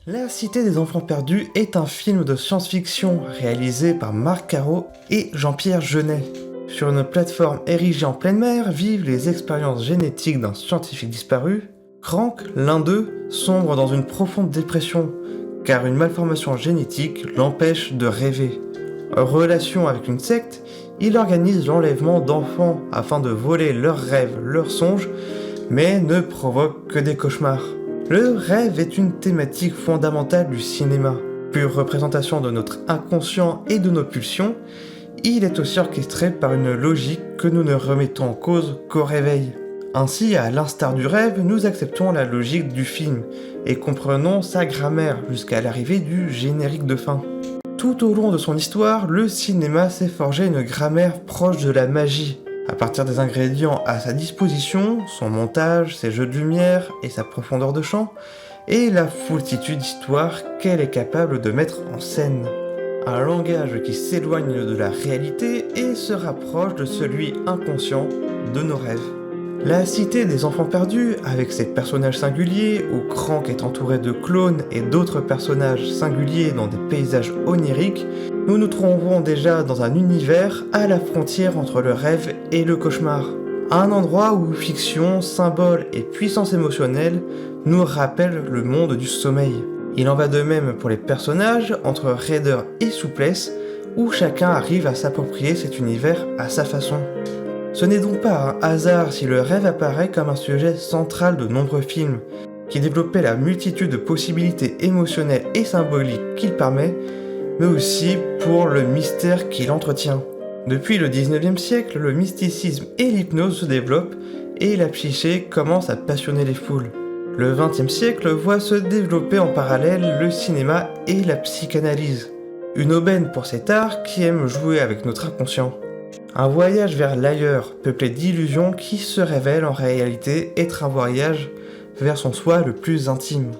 La Cité des Enfants Perdus est un film de science-fiction réalisé par Marc Caro et Jean-Pierre Jeunet. Sur une plateforme érigée en pleine mer vivent les expériences génétiques d'un scientifique disparu. Crank, l'un d'eux, sombre dans une profonde dépression, car une malformation génétique l'empêche de rêver. En relation avec une secte, il organise l'enlèvement d'enfants afin de voler leurs rêves, leurs songes, mais ne provoque que des cauchemars. Le rêve est une thématique fondamentale du cinéma. Pure représentation de notre inconscient et de nos pulsions, il est aussi orchestré par une logique que nous ne remettons en cause qu'au réveil. Ainsi, à l'instar du rêve, nous acceptons la logique du film et comprenons sa grammaire jusqu'à l'arrivée du générique de fin. Tout au long de son histoire, le cinéma s'est forgé une grammaire proche de la magie. À partir des ingrédients à sa disposition, son montage, ses jeux de lumière et sa profondeur de champ, et la foultitude d'histoires qu'elle est capable de mettre en scène. Un langage qui s'éloigne de la réalité et se rapproche de celui inconscient de nos rêves. La Cité des Enfants Perdus, avec ses personnages singuliers, où Crank est entouré de clones et d'autres personnages singuliers dans des paysages oniriques, nous nous trouvons déjà dans un univers à la frontière entre le rêve et le cauchemar. Un endroit où fiction, symbole et puissance émotionnelle nous rappellent le monde du sommeil. Il en va de même pour les personnages, entre raideur et souplesse, où chacun arrive à s'approprier cet univers à sa façon. Ce n'est donc pas un hasard si le rêve apparaît comme un sujet central de nombreux films, qui développaient la multitude de possibilités émotionnelles et symboliques qu'il permet, mais aussi pour le mystère qu'il entretient. Depuis le 19e siècle, le mysticisme et l'hypnose se développent et la psyché commence à passionner les foules. Le 20e siècle voit se développer en parallèle le cinéma et la psychanalyse. Une aubaine pour cet art qui aime jouer avec notre inconscient. Un voyage vers l'ailleurs, peuplé d'illusions qui se révèlent en réalité être un voyage vers son soi le plus intime.